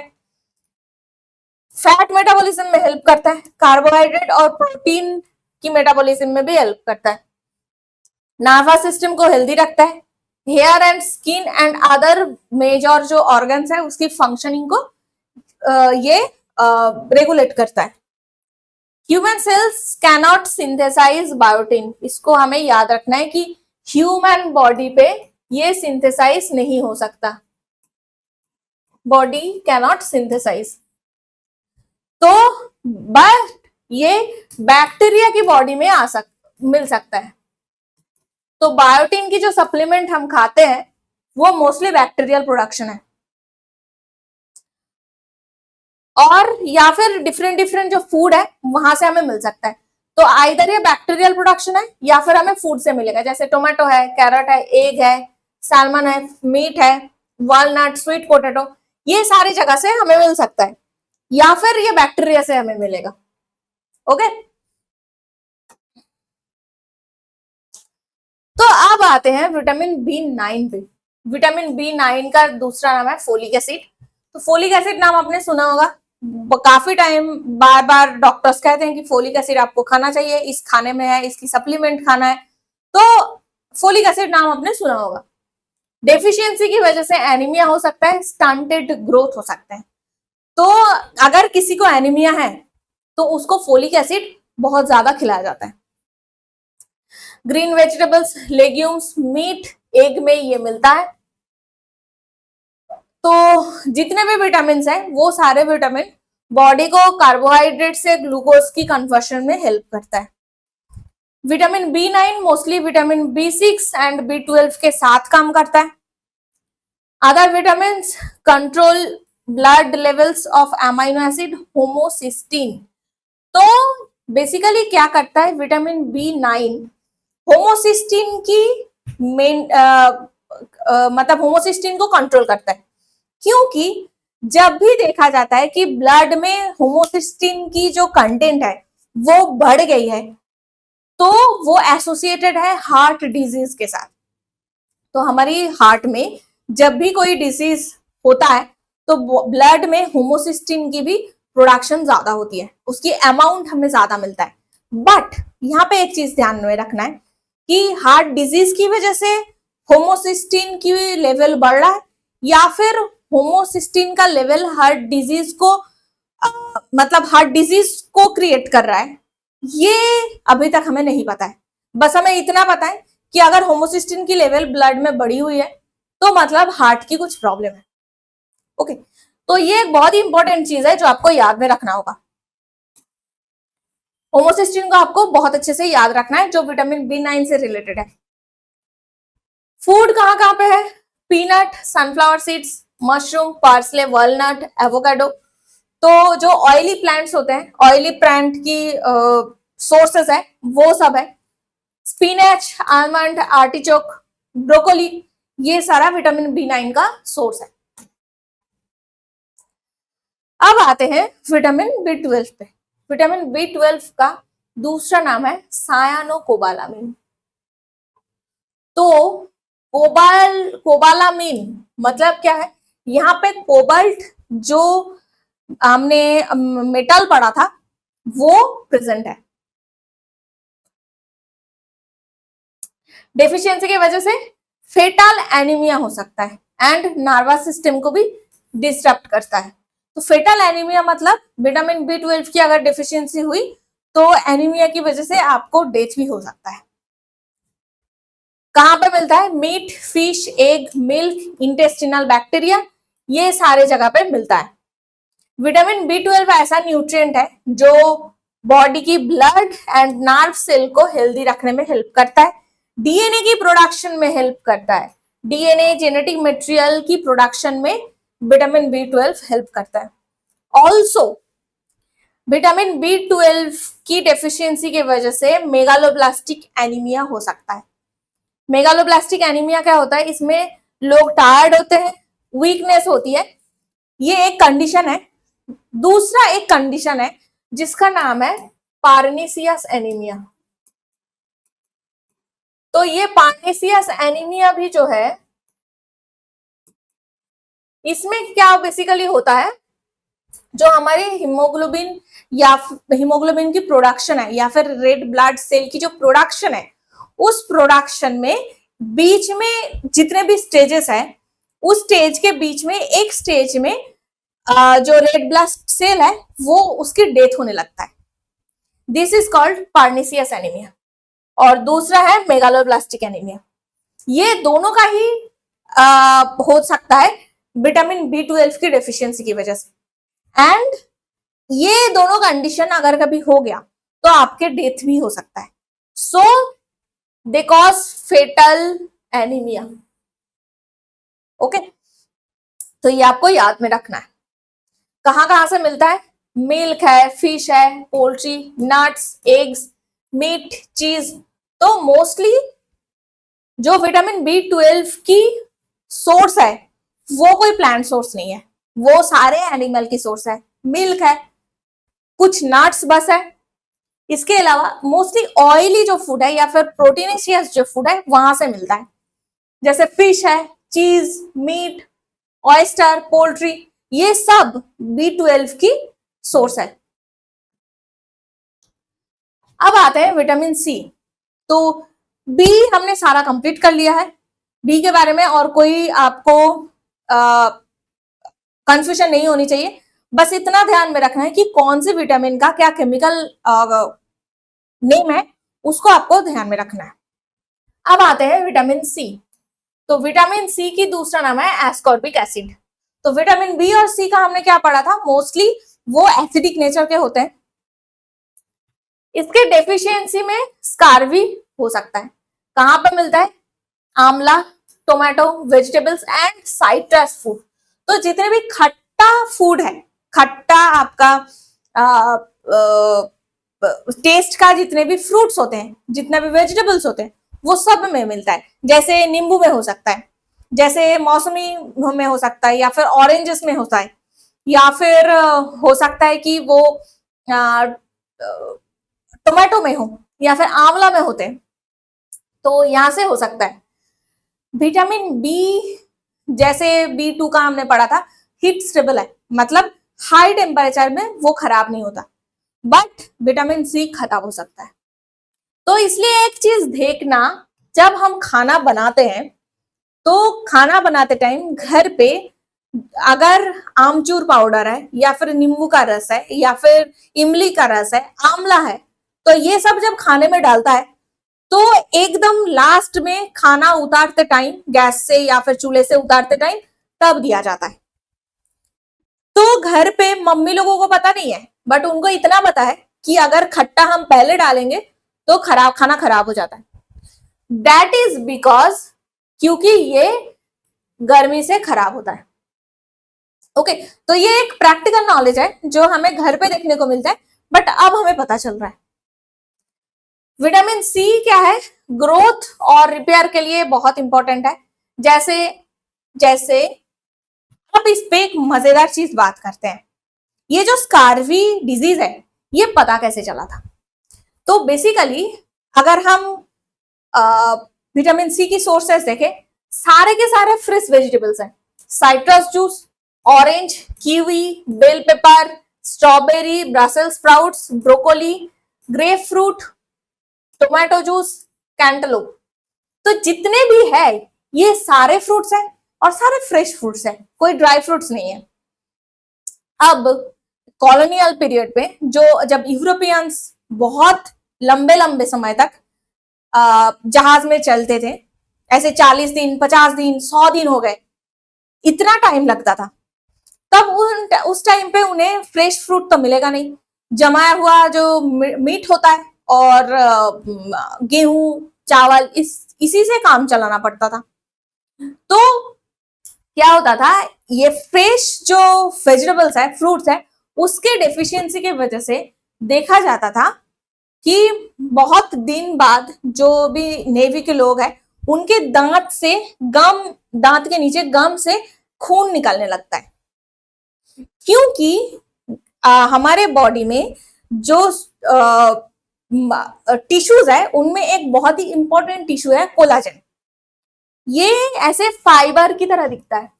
फैट मेटाबॉलिज्म में हेल्प करता है, कार्बोहाइड्रेट और प्रोटीन की मेटाबॉलिज्म में भी हेल्प करता है, नर्वस सिस्टम को हेल्दी रखता है, hair and skin and other major जो ऑर्गन्स है उसकी फंक्शनिंग को ये रेगुलेट करता है। Human cells cannot synthesize biotin, इसको हमें याद रखना है कि ह्यूमन बॉडी पे ये सिंथेसाइज नहीं हो सकता, बॉडी कैनॉट सिंथेसाइज। तो बट ये बैक्टीरिया की बॉडी में मिल सकता है। तो बायोटिन की जो सप्लीमेंट हम खाते हैं वो मोस्टली बैक्टीरियल प्रोडक्शन है, और या फिर डिफरेंट डिफरेंट जो फूड है वहां से हमें मिल सकता है। तो आइदर ये बैक्टीरियल प्रोडक्शन है या फिर हमें फूड से मिलेगा, जैसे टोमेटो है, कैरेट है, एग है, सैल्मन है, मीट है, वॉलनट, स्वीट पोटैटो, ये सारी जगह से हमें मिल सकता है, या फिर ये बैक्टीरिया से हमें मिलेगा। ओके, तो अब आते हैं विटामिन B9 पे। विटामिन B9 का दूसरा नाम है फोलिक एसिड। तो फोलिक एसिड नाम आपने सुना होगा, काफी टाइम बार बार डॉक्टर्स कहते हैं कि फोलिक एसिड आपको खाना चाहिए, इस खाने में है, इसकी सप्लीमेंट खाना है। तो फोलिक एसिड नाम आपने सुना होगा। डेफिशिएंसी की वजह से एनीमिया हो सकता है, स्टंटेड ग्रोथ हो सकता है। तो अगर किसी को एनीमिया है तो उसको फोलिक एसिड बहुत ज्यादा खिलाया जाता है। Green vegetables, legumes, meat, egg में ये मिलता है। तो जितने भी विटामिन हैं वो सारे विटामिन बॉडी को कार्बोहाइड्रेट से ग्लूकोज की कन्वर्शन में हेल्प करता है। Vitamin B9 mostly vitamin B6 and B12 के साथ काम करता है। Other vitamin control blood levels of amino acid homocysteine. तो बेसिकली क्या करता है विटामिन B9, होमोसिस्टीन की मेन मतलब होमोसिस्टीन को कंट्रोल करता है। क्योंकि जब भी देखा जाता है कि ब्लड में होमोसिस्टीन की जो कंटेंट है वो बढ़ गई है, तो वो एसोसिएटेड है हार्ट डिजीज के साथ। तो हमारी हार्ट में जब भी कोई डिजीज होता है तो ब्लड में होमोसिस्टीन की भी प्रोडक्शन ज्यादा होती है, उसकी अमाउंट हमें ज्यादा मिलता है। बट यहाँ पे एक चीज ध्यान में रखना है कि हार्ट डिजीज की वजह से होमोसिस्टीन की लेवल बढ़ रहा है या फिर होमोसिस्टीन का लेवल हार्ट डिजीज को मतलब हार्ट डिजीज को क्रिएट कर रहा है, ये अभी तक हमें नहीं पता है। बस हमें इतना पता है कि अगर होमोसिस्टीन की लेवल ब्लड में बढ़ी हुई है तो मतलब हार्ट की कुछ प्रॉब्लम है। ओके, तो ये एक बहुत ही इंपॉर्टेंट चीज है जो आपको याद में रखना होगा। होमोसिस्टीन को आपको बहुत अच्छे से याद रखना है जो विटामिन B9 से रिलेटेड है। फूड कहाँ कहाँ पे है? Peanut, sunflower seeds, mushroom, parsley, walnut, avocado. तो जो ऑयली प्लांट्स होते हैं, ऑयली प्लांट की सोर्सेस है वो सब है। स्पिनच, आलमंड, आर्टिचोक, ब्रोकोली, ये सारा विटामिन B9 का सोर्स है। अब आते हैं विटामिन B12 पे। विटामिन B12 का दूसरा नाम है सायानोकोबालामिन। तो कोबालामिन मतलब क्या है? यहाँ पे कोबाल्ट जो हमने मेटल पढ़ा था वो प्रेजेंट है। डेफिशिएंसी की वजह से फेटल एनीमिया हो सकता है एंड नर्वस सिस्टम को भी डिस्टर्ब करता है। तो फेटल एनीमिया मतलब विटामिन B12 की अगर डेफिशिएंसी हुई तो एनीमिया की वजह से आपको डेथ भी हो सकता है। कहां पे मिलता है? Meat, fish, egg, milk, intestinal bacteria, ये सारे जगह पे मिलता है। विटामिन B12 ऐसा न्यूट्रिएंट है जो बॉडी की ब्लड एंड नर्व सेल को हेल्दी रखने में हेल्प करता है, डीएनए की प्रोडक्शन में हेल्प करता है। डीएनए जेनेटिक मटेरियल की प्रोडक्शन में विटामिन B12 हेल्प करता है। ऑल्सो विटामिन B12 की डेफिशिएंसी की वजह से मेगालोब्लास्टिक एनीमिया हो सकता है। मेगालोब्लास्टिक एनीमिया क्या होता है? इसमें लोग टायर्ड होते हैं, वीकनेस होती है, ये एक कंडीशन है। दूसरा एक कंडीशन है जिसका नाम है पार्निसियस एनीमिया। तो ये पार्निसियस एनीमिया भी जो है, इसमें क्या बेसिकली होता है, जो हमारे हीमोग्लोबिन या हीमोग्लोबिन की प्रोडक्शन है या फिर रेड ब्लड सेल की जो प्रोडक्शन है, उस प्रोडक्शन में बीच में जितने भी स्टेजेस है, उस स्टेज के बीच में एक स्टेज में जो रेड ब्लड सेल है वो उसकी डेथ होने लगता है। This is called pernicious anaemia. और दूसरा है मेगालोब्लास्टिक एनीमिया। ये दोनों का ही हो सकता है विटामिन B12 की डेफिशिएंसी की वजह से। एंड ये दोनों कंडीशन अगर कभी हो गया तो आपके डेथ भी हो सकता है। So they cause fatal anaemia. Okay, तो ये आपको याद में रखना है। कहां कहां से मिलता है? मिल्क है, फिश है, पोल्ट्री, नट्स, एग्स, मीट, चीज। तो मोस्टली जो विटामिन B12 की सोर्स है वो कोई प्लांट सोर्स नहीं है, वो सारे एनिमल की सोर्स है। मिल्क है, कुछ नट्स बस है। इसके अलावा मोस्टली ऑयली जो फूड है या फिर प्रोटीनेशियस जो फूड है वहां से मिलता है, जैसे फिश है, चीज, मीट, ऑयस्टर, पोल्ट्री, ये सब B12 की सोर्स है। अब आते हैं विटामिन C। तो बी हमने सारा कंप्लीट कर लिया है। बी के बारे में और कोई आपको कंफ्यूजन नहीं होनी चाहिए। बस इतना ध्यान में रखना है कि कौन से विटामिन का क्या केमिकल नेम है, उसको आपको ध्यान में रखना है। अब आते हैं विटामिन C। तो विटामिन C की दूसरा नाम है एस्कॉर्बिक एसिड। तो विटामिन B और C का हमने क्या पढ़ा था? मोस्टली वो एसिडिक नेचर के होते हैं। इसके डेफिशिएंसी में स्कारवी हो सकता है। कहां पर मिलता है? आंवला, tomato, vegetables and citrus food. तो जितने भी खट्टा फूड है, खट्टा आपका टेस्ट का जितने भी फ्रूट्स होते हैं, जितने भी वेजिटेबल्स होते हैं, वो सब में मिलता है। जैसे नींबू में हो सकता है, जैसे मौसमी में हो सकता है, या फिर ऑरेंजेस में होता है, या फिर हो सकता है कि वो टोमेटो में हो, या फिर आंवला में होते हैं, तो यहां से हो सकता है। विटामिन बी, जैसे B2 का हमने पढ़ा था, हीट स्टेबल है, मतलब हाई टेम्परेचर में वो खराब नहीं होता, बट विटामिन सी खराब हो सकता है। तो इसलिए एक चीज देखना, जब हम खाना बनाते हैं तो खाना बनाते टाइम घर पे अगर आमचूर पाउडर है, या फिर नींबू का रस है, या फिर इमली का रस है, आंवला है, तो ये सब जब खाने में डालता है तो एकदम लास्ट में खाना उतारते टाइम, गैस से या फिर चूल्हे से उतारते टाइम तब दिया जाता है। तो घर पे मम्मी लोगों को पता नहीं है, बट उनको इतना पता है कि अगर खट्टा हम पहले डालेंगे तो खाना खराब हो जाता है। दैट इज बिकॉज क्योंकि ये गर्मी से खराब होता है। ओके, तो ये एक प्रैक्टिकल नॉलेज है जो हमें घर पे देखने को मिलता है, बट अब हमें पता चल रहा है। विटामिन सी क्या है, ग्रोथ और रिपेयर के लिए बहुत इंपॉर्टेंट है। जैसे जैसे अब इस पे एक मजेदार चीज बात करते हैं, ये जो स्कारवी डिजीज है, ये पता कैसे चला था? तो बेसिकली अगर हम विटामिन सी की सोर्सेस देखें, सारे के सारे फ्रेश वेजिटेबल्स हैं। Citrus juice, orange, kiwi, bell pepper, strawberry, Brussels sprouts, broccoli, grapefruit, tomato juice, cantaloupe. तो जितने भी है ये सारे फ्रूट्स हैं, और सारे फ्रेश फ्रूट्स हैं, कोई ड्राई फ्रूट्स नहीं है। अब कॉलोनियल पीरियड पे जब यूरोपियंस बहुत लंबे लंबे समय तक जहाज में चलते थे, ऐसे 40 दिन, 50 दिन, 100 दिन हो गए, इतना टाइम लगता था, तब उस टाइम पे उन्हें फ्रेश फ्रूट तो मिलेगा नहीं, जमाया हुआ जो मीट होता है और गेहूं, चावल, इसी से काम चलाना पड़ता था। तो क्या होता था, ये फ्रेश जो वेजिटेबल्स है, फ्रूट्स है, उसके डेफिशिएंसी की वजह से देखा जाता था कि बहुत दिन बाद जो भी नेवी के लोग हैं, उनके दांत के नीचे गम से खून निकलने लगता है, क्योंकि हमारे बॉडी में जो टिश्यूज है, उनमें एक बहुत ही इंपॉर्टेंट टिश्यू है कोलाजन। ये ऐसे फाइबर की तरह दिखता है,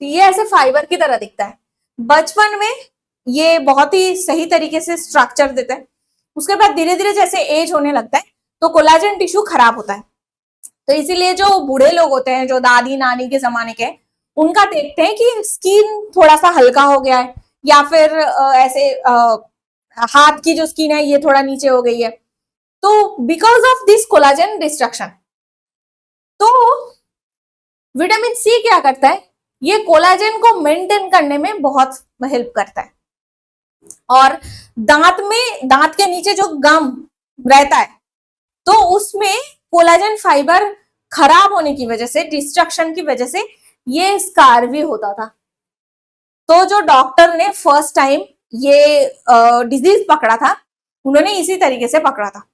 ये ऐसे फाइबर की तरह दिखता है। बचपन में ये बहुत ही सही तरीके से स्ट्रक्चर देता है, उसके बाद धीरे धीरे जैसे एज होने लगता है तो कोलाजन टिश्यू खराब होता है। तो इसीलिए जो बूढ़े लोग होते हैं, जो दादी नानी के जमाने के, उनका देखते हैं कि स्किन थोड़ा सा हल्का हो गया है, या फिर ऐसे हाथ की जो स्किन है ये थोड़ा नीचे हो गई है, तो because of this collagen destruction. तो विटामिन सी क्या करता है, ये कोलाजन को मेंटेन करने में बहुत हेल्प करता है, और दांत के नीचे जो गम रहता है, तो उसमें कोलाजन फाइबर खराब होने की वजह से, डिस्ट्रक्शन की वजह से ये स्कारवी होता था। तो जो डॉक्टर ने फर्स्ट टाइम ये डिजीज पकड़ा था, उन्होंने इसी तरीके से पकड़ा था।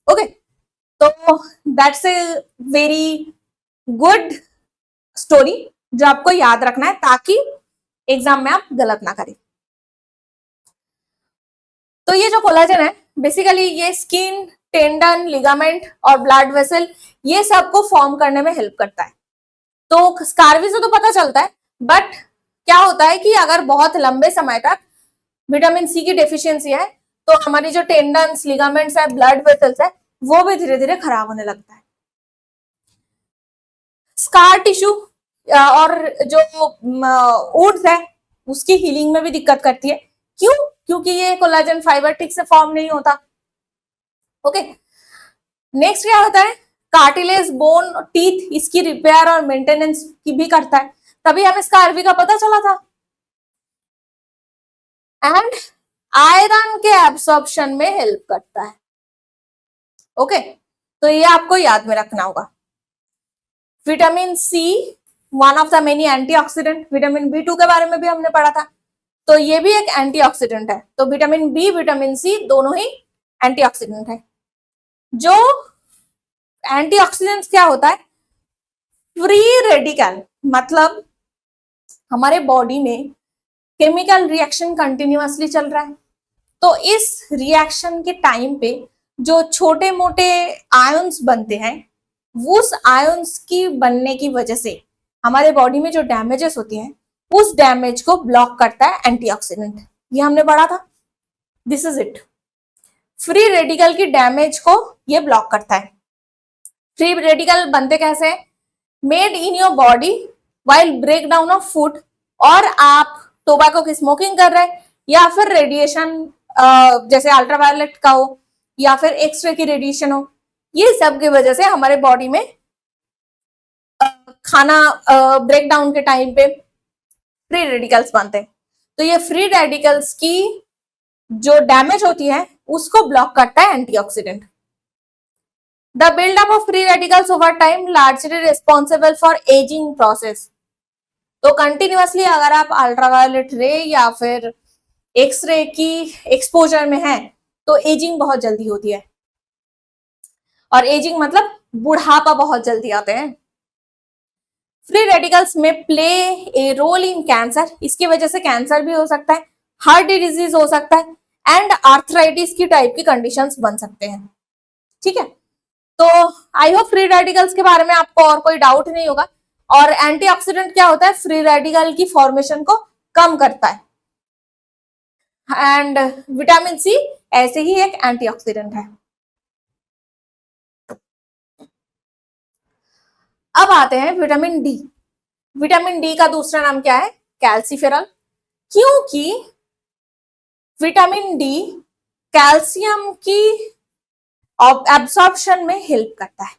ओके, तो that's a very good story जो आपको याद रखना है, ताकि एग्जाम में आप गलत ना करें। तो ये जो कोलाजन है, बेसिकली ये स्किन, टेंडन, लिगामेंट और ब्लड वेसल, ये सबको फॉर्म करने में हेल्प करता है। तो स्कारवी से तो पता चलता है, बट क्या होता है कि अगर बहुत लंबे समय तक विटामिन सी की डेफिशिएंसी है, तो हमारी जो टेंडन्स, लिगामेंट्स है, ब्लड वेसल्स है, वो भी धीरे धीरे खराब होने लगता है। स्कार टिश्यू और जो वुंड्स है, उसकी हीलिंग में भी दिक्कत करती है। क्यों? क्योंकि ये कोलाजन फाइबर ठीक से फॉर्म नहीं होता। ओके, नेक्स्ट क्या होता है, कार्टिलेज, बोन, टीथ, इसकी रिपेयर और मेंटेनेंस की भी करता है, तभी हमें स्कारवी का पता चला था। एंड आयरन के एब्सॉर्प्शन में हेल्प करता है। ओके, तो ये आपको याद में रखना होगा। Vitamin C one of the many antioxidant. Vitamin B two के बारे में भी हमने पढ़ा था, तो ये भी एक एंटीऑक्सीडेंट है। तो विटामिन बी, विटामिन सी दोनों ही एंटीऑक्सीडेंट है। जो एंटीऑक्सीडेंट क्या होता है, फ्री रेडिकल, मतलब हमारे बॉडी में केमिकल रिएक्शन कंटिन्यूअसली चल रहा है, तो इस रिएक्शन के टाइम पे जो छोटे मोटे आयंस बनते हैं, उस आयंस की बनने की वजह से हमारे बॉडी में जो डैमेजेस होती हैं, उस डैमेज को ब्लॉक करता है एंटीऑक्सीडेंट। ये हमने पढ़ा था। This is it. Free radical की डैमेज को ये ब्लॉक करता है। फ्री रेडिकल बनते कैसे? Made in your body while break down of food, और आप टोबैको की स्मोकिंग कर रहे हैं, या फिर रेडिएशन जैसे अल्ट्रावायलेट का हो, या फिर एक्सरे की रेडिएशन हो, ये सब की वजह से हमारे बॉडी में खाना ब्रेक डाउन के टाइम पे फ्री रेडिकल्स बनते हैं। तो ये फ्री रेडिकल्स की जो डैमेज होती है उसको ब्लॉक करता है antioxidant. The buildup of free radicals over time largely responsible for ageing process. तो कंटिन्यूअसली अगर आप अल्ट्रावायलेट रे या फिर एक्सरे की एक्सपोजर में है, तो एजिंग बहुत जल्दी होती है, और एजिंग मतलब बुढ़ापा बहुत जल्दी आते हैं। फ्री रेडिकल्स में play a role in cancer, इसकी वजह से कैंसर भी हो सकता है, हार्ट डिजीज हो सकता है, एंड आर्थराइटिस की टाइप की कंडीशंस बन सकते हैं। ठीक है, तो आई होप फ्री रेडिकल्स के बारे में आपको और कोई डाउट नहीं होगा। और एंटीऑक्सीडेंट क्या होता है? फ्री रेडिकल की फॉर्मेशन को कम करता है। एंड विटामिन सी ऐसे ही एक एंटीऑक्सीडेंट है। अब आते हैं विटामिन डी। विटामिन डी का दूसरा नाम क्या है? कैल्सीफेरॉल। क्योंकि विटामिन डी कैल्शियम की एब्सॉर्प्शन में हेल्प करता है।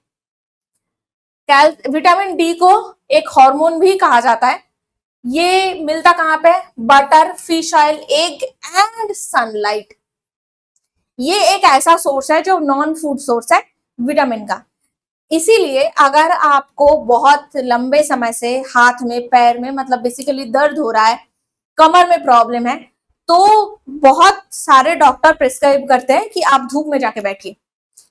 विटामिन डी को एक हार्मोन भी कहा जाता है। ये मिलता कहां पे? Butter, fish oil, egg and sunlight. ये एक ऐसा सोर्स है जो नॉन फूड सोर्स है विटामिन का। इसीलिए अगर आपको बहुत लंबे समय से हाथ में, पैर में, मतलब बेसिकली दर्द हो रहा है, कमर में प्रॉब्लम है, तो बहुत सारे डॉक्टर प्रिस्क्राइब करते हैं कि आप धूप में जाके बैठिए।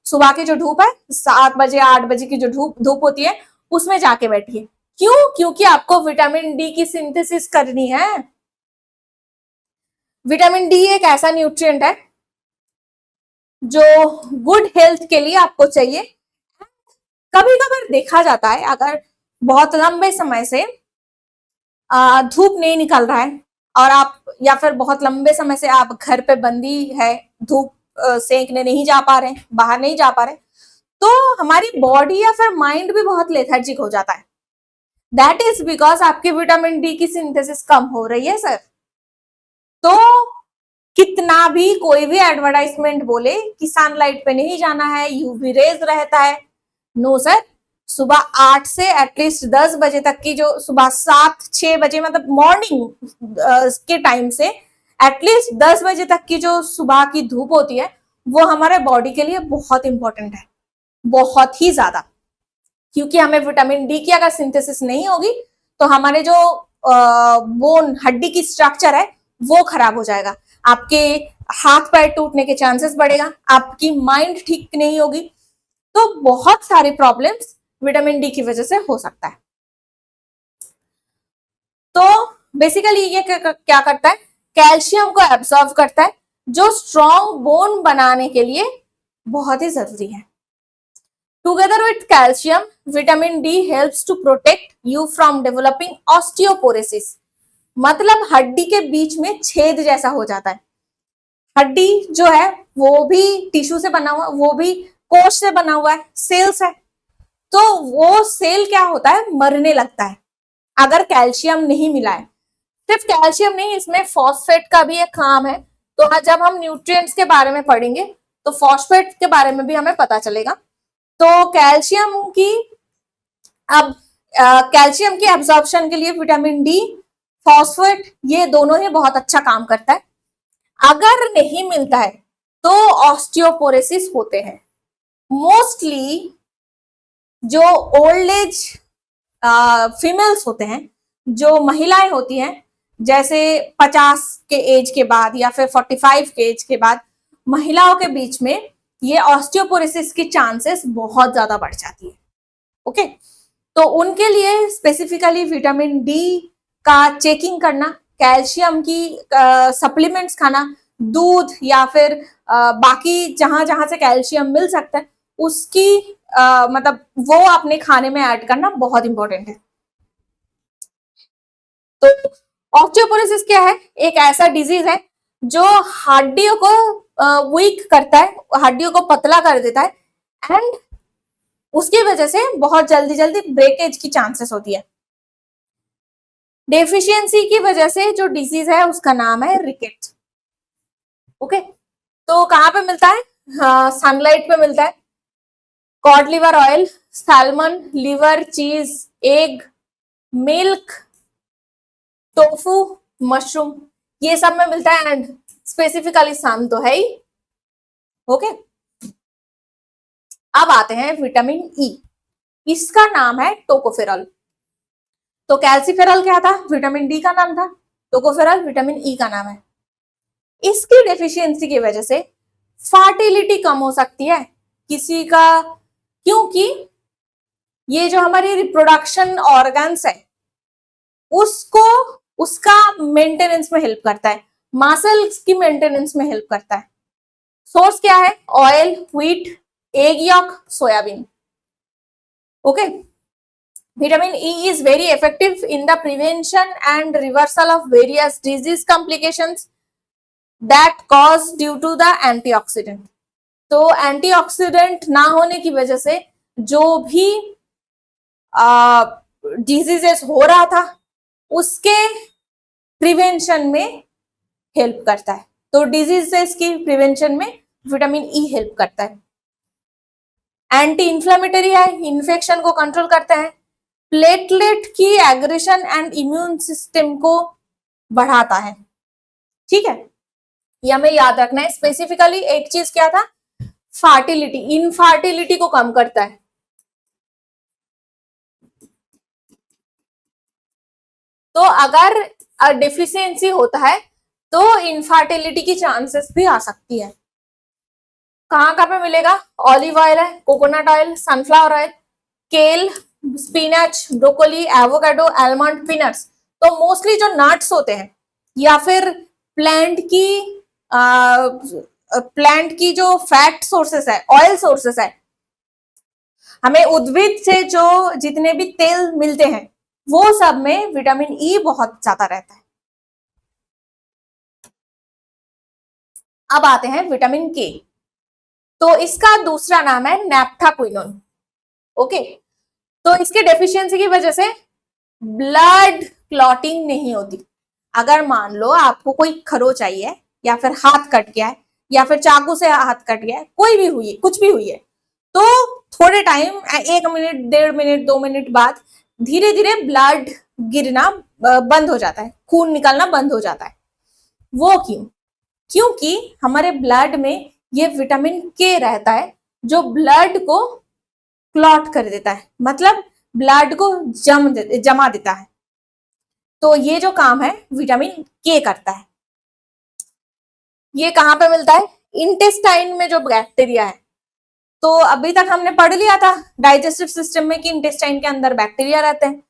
सुबह की जो धूप है, 7 बजे 8 बजे की जो धूप होती है, उसमें जाके बैठिए। क्यों? क्योंकि आपको विटामिन डी की सिंथेसिस करनी है। विटामिन डी एक ऐसा न्यूट्रिएंट है जो गुड हेल्थ के लिए आपको चाहिए। कभी कभार देखा जाता है, अगर बहुत लंबे समय से धूप नहीं निकल रहा है, और आप, या फिर बहुत लंबे समय से आप घर पे बंदी है, धूप सेंकने नहीं जा पा रहे, बाहर नहीं जा पा रहे, तो हमारी बॉडी या फिर माइंड भी बहुत लेथार्जिक हो जाता है। दैट इज बिकॉज आपकी विटामिन डी की सिंथेसिस कम हो रही है सर। तो कितना भी कोई भी एडवर्टाइजमेंट बोले कि सनलाइट पे नहीं जाना है, यूवी रेज रहता है, नो सर। सुबह 8 से एटलीस्ट 10 बजे तक की, जो सुबह 7-6 बजे मतलब मॉर्निंग के टाइम से एटलीस्ट 10 बजे तक की जो सुबह की धूप होती है, वो हमारे बॉडी के लिए बहुत इंपॉर्टेंट है, बहुत ही ज्यादा। क्योंकि हमें विटामिन डी की अगर सिंथेसिस नहीं होगी, तो हमारे जो बोन, हड्डी की स्ट्रक्चर है, वो खराब हो जाएगा, आपके हाथ पैर टूटने के चांसेस बढ़ेगा, आपकी माइंड ठीक नहीं होगी, तो बहुत सारे प्रॉब्लम्स विटामिन डी की वजह से हो सकता है। तो बेसिकली ये क्या करता है? कैल्शियम को एब्सॉर्ब करता है, जो स्ट्रॉन्ग बोन बनाने के लिए बहुत ही जरूरी है। Together with calcium, vitamin D helps to protect you from developing osteoporosis, मतलब हड्डी के बीच में छेद जैसा हो जाता है। हड्डी जो है वो भी टिश्यू से बना हुआ, वो भी कोश से बना हुआ है, सेल्स है, तो वो सेल क्या होता है? मरने लगता है अगर कैल्शियम नहीं मिला है। सिर्फ कैल्शियम नहीं, इसमें फॉस्फेट का भी एक काम है। तो जब हम न्यूट्रिएंट्स के बारे में पढ़ेंगे, तो फॉस्फेट के बारे में भी हमें पता चलेगा। तो कैल्शियम की कैल्शियम की एब्जॉर्प्शन के लिए विटामिन डी, फॉस्फेट, ये दोनों ही बहुत अच्छा काम करता है। अगर नहीं मिलता है तो ऑस्टियोपोरोसिस होते हैं। मोस्टली जो ओल्ड एज फीमेल्स होते हैं, जो महिलाएं होती हैं, जैसे 50 के एज के बाद या फिर 45 के एज के बाद महिलाओं के बीच में ये ऑस्टियोपोरोसिस की चांसेस बहुत ज्यादा बढ़ जाती है। ओके, तो उनके लिए स्पेसिफिकली विटामिन डी का चेकिंग करना, कैल्शियम की सप्लीमेंट्स खाना, दूध या फिर बाकी जहां जहां से कैल्शियम मिल सकता है उसकी मतलब वो अपने खाने में ऐड करना बहुत इंपॉर्टेंट है। तो ऑस्टियोपोरोसिस क्या है? एक ऐसा डिजीज है जो हड्डियों को वीक करता है, हड्डियों को पतला कर देता है, एंड उसकी वजह से बहुत जल्दी जल्दी ब्रेकेज की चांसेस होती है। डेफिशिएंसी की वजह से जो डिजीज है उसका नाम है रिकेट। ओके, तो कहां पे मिलता है? सनलाइट पे मिलता है। Cod liver oil, salmon, liver, चीज, एग, मिल्क, टोफू, मशरूम, ये सब में मिलता है, एंड स्पेसिफिकली सन तो है ही। ओके, अब आते हैं विटामिन ई। इसका नाम है टोकोफेरॉल। तो कैल्सीफेरॉल क्या था? विटामिन डी का नाम था। टोकोफेरॉल विटामिन ई का नाम है। इसकी डेफिशिएंसी की वजह से फर्टिलिटी कम हो सकती है किसी का, क्योंकि ये जो हमारी रिप्रोडक्शन ऑर्गन्स है उसको उसका मेंटेनेंस में हेल्प करता है, मसल्स की मेंटेनेंस में हेल्प करता है। सोर्स क्या है? Oil, wheat, egg York, soybean. Okay, vitamin E is very effective in the prevention and reversal of various disease complications that cause due to the antioxidant। तो antioxidant ना होने की वजह से जो भी डिजीजेस हो रहा था उसके प्रिवेंशन में हेल्प करता है। तो डिजीजेस की प्रिवेंशन में विटामिन ई हेल्प करता है। एंटी इंफ्लेमेटरी है, इन्फेक्शन को कंट्रोल करता है, प्लेटलेट की एग्रेशन एंड इम्यून सिस्टम को बढ़ाता है। ठीक है, ये हमें याद रखना है। स्पेसिफिकली एक चीज क्या था? फर्टिलिटी, इनफर्टिलिटी को कम करता है। तो अगर डिफिशियंसी होता है तो इनफर्टिलिटी की चांसेस भी आ सकती है। कहाँ कहाँ पे मिलेगा? ऑलिव ऑयल है, कोकोनट ऑयल, सनफ्लावर ऑयल, केल, spinach, broccoli, avocado, almond, peanuts. तो मोस्टली जो नट्स होते हैं या फिर प्लांट की जो फैट सोर्सेस है, ऑयल सोर्सेस है, हमें उद्भिद से जो जितने भी तेल मिलते हैं वो सब में विटामिन ई बहुत ज्यादा रहता है। अब आते हैं विटामिन के। तो इसका दूसरा नाम है नैप्थाक्विनोन। ओके, तो इसके डेफिशिएंसी की वजह से ब्लड क्लॉटिंग नहीं होती। अगर मान लो आपको कोई खरोच आई है या फिर हाथ कट गया है या फिर चाकू से हाथ कट गया है, कोई भी हुई है, कुछ भी हुई है, तो थोड़े टाइम 1 मिनट, 1.5 मिनट, 2 मिनट बाद धीरे धीरे ब्लड गिरना बंद हो जाता है, खून निकलना बंद हो जाता है। वो क्यों? क्योंकि हमारे ब्लड में ये विटामिन के रहता है जो ब्लड को क्लॉट कर देता है, मतलब ब्लड को जमा देता है। तो ये जो काम है विटामिन के करता है। ये कहां पे मिलता है? इंटेस्टाइन में जो बैक्टीरिया है। तो अभी तक हमने पढ़ लिया था डाइजेस्टिव सिस्टम में कि इंटेस्टाइन के अंदर बैक्टीरिया रहते हैं,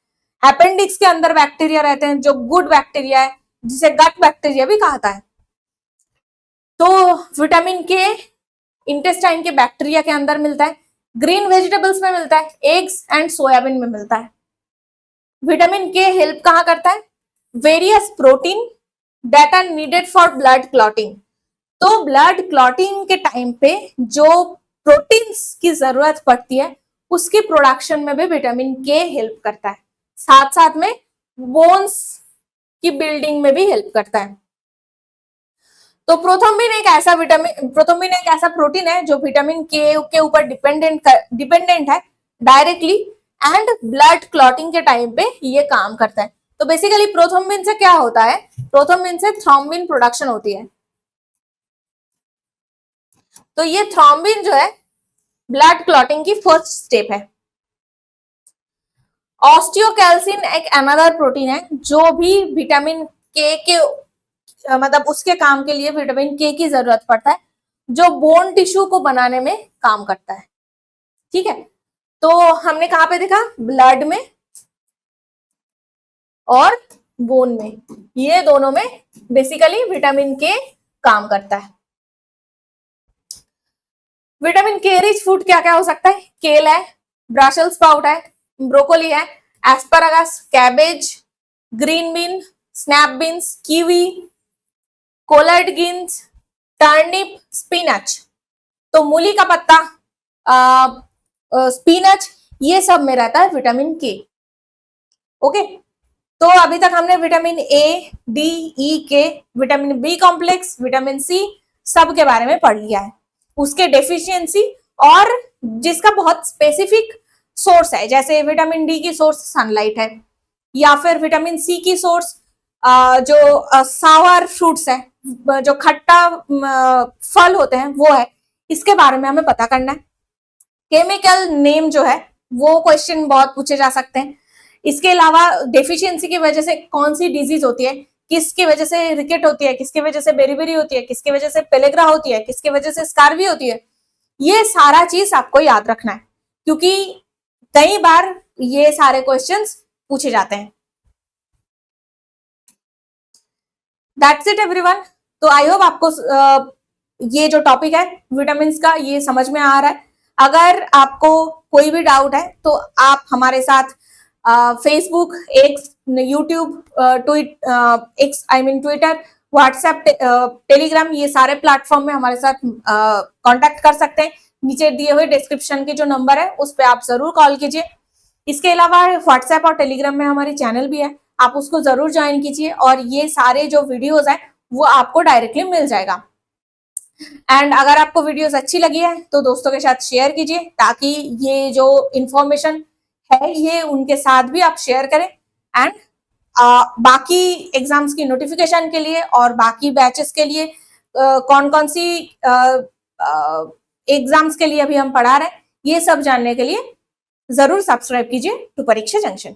अपेंडिक्स के अंदर बैक्टीरिया रहते हैं जो गुड बैक्टीरिया है, जिसे गट बैक्टीरिया भी कहता है। तो विटामिन के इंटेस्टाइन के बैक्टीरिया के अंदर मिलता है, ग्रीन वेजिटेबल्स में मिलता है, एग्स एंड सोयाबीन में मिलता है। विटामिन के हेल्प कहां करता है? Various protein that are needed for blood clotting. तो ब्लड क्लॉटिंग के टाइम पे जो प्रोटीन्स की जरूरत पड़ती है उसकी प्रोडक्शन में भी विटामिन के हेल्प करता है। साथ साथ में बोन्स की बिल्डिंग में भी हेल्प करता है। तो प्रोथ्रोम्बिन एक ऐसा प्रोटीन है जो विटामिन के ऊपर डिपेंडेंट है डायरेक्टली, एंड ब्लड क्लॉटिंग के टाइम पे ये काम करता है। तो बेसिकली प्रोथ्रोम्बिन से क्या होता है? प्रोथ्रोम्बिन से थ्रोम्बिन प्रोडक्शन होती है। तो ये थ्रोम्बिन जो है ब्लड क्लॉटिंग की फर्स्ट स्टेप है। ऑस्टियोकैल्सिन एक अनदर प्रोटीन है जो भी विटामिन के मतलब उसके काम के लिए विटामिन के की जरूरत पड़ता है, जो बोन टिश्यू को बनाने में काम करता है। ठीक है, तो हमने कहां पे देखा, ब्लड में और बोन में, ये दोनों में बेसिकली विटामिन के काम करता है। विटामिन के रिच फूड क्या क्या हो सकता है, केला है, ब्रसेल्स स्प्राउट है, ब्रोकोली है, asparagus, cabbage, green bean, snap beans, kiwi, collard greens, turnip, spinach. तो मूली का पत्ता, स्पिनच, ये सब में रहता है विटामिन के। ओके, तो अभी तक हमने vitamin A, D, E, K, vitamin B complex, vitamin C सब के बारे में पढ़ लिया है, उसके डेफिशिएंसी और जिसका बहुत स्पेसिफिक सोर्स है, जैसे विटामिन डी की सोर्स सनलाइट है, या फिर विटामिन सी की सोर्स जो सावर फ्रूट्स है, जो खट्टा फल होते हैं वो है, इसके बारे में हमें पता करना है। केमिकल नेम जो है वो क्वेश्चन बहुत पूछे जा सकते हैं। इसके अलावा डेफिशिएंसी की वजह से कौन सी डिजीज होती है, किसकी वजह से रिकेट होती है, किसकी वजह से बेरीबेरी होती है, किसकी वजह से पेलेग्रा होती है, किसकी वजह से स्कारवी होती है, ये सारा चीज आपको याद रखना है, क्योंकि कई बार ये सारे क्वेश्चंस पूछे जाते हैं। That's it everyone. तो आई होप आपको ये जो टॉपिक है विटामिन का ये समझ में आ रहा है। अगर आपको कोई भी डाउट है तो आप हमारे साथ Facebook, x, YouTube, Twitter, WhatsApp, Telegram, ये सारे प्लेटफॉर्म में हमारे साथ कांटेक्ट कर सकते हैं। नीचे दिए हुए डिस्क्रिप्शन के जो नंबर है उस पर आप जरूर कॉल कीजिए। इसके अलावा व्हाट्सएप और टेलीग्राम में हमारी चैनल भी है, आप उसको जरूर ज्वाइन कीजिए और ये सारे जो वीडियोस हैं वो आपको डायरेक्टली मिल जाएगा। एंड अगर आपको वीडियोस अच्छी लगी है तो दोस्तों के साथ शेयर कीजिए, ताकि ये जो इंफॉर्मेशन है ये उनके साथ भी आप शेयर करें। एंड बाकी एग्जाम्स की नोटिफिकेशन के लिए और बाकी बैचेस के लिए कौन कौन सी एग्जाम्स के लिए अभी हम पढ़ा रहे हैं, ये सब जानने के लिए जरूर सब्सक्राइब कीजिए टू परीक्षा जंक्शन।